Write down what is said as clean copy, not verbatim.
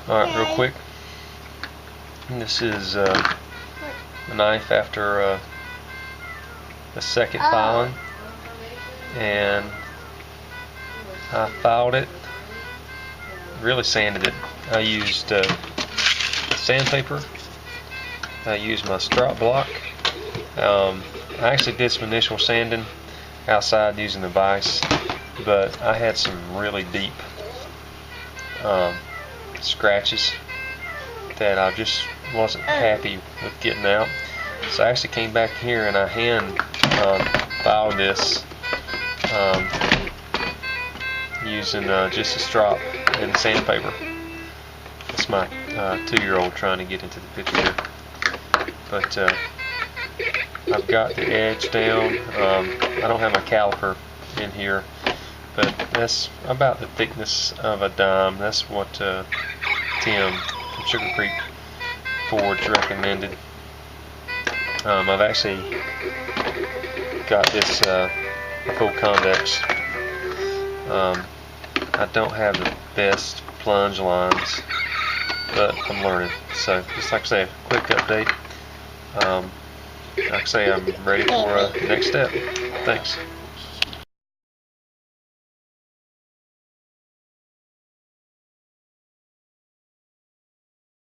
Alright, real quick. This is a knife after the second filing, and I filed it, really sanded it. I used sandpaper. I used my strop block. I actually did some initial sanding outside using the vise, but I had some really deep scratches that I just wasn't happy with getting out. So I actually came back here and I hand filed this using just a strop and sandpaper. That's my 2-year-old trying to get into the picture here. But I've got the edge down. I don't have my caliper in here, but that's about the thickness of a dime. That's what Tim from Sugarcreek Forge recommended. I've actually got this full convex. I don't have the best plunge lines, but I'm learning. So just like I say, a quick update. Like I say, I'm ready for the next step. Thanks.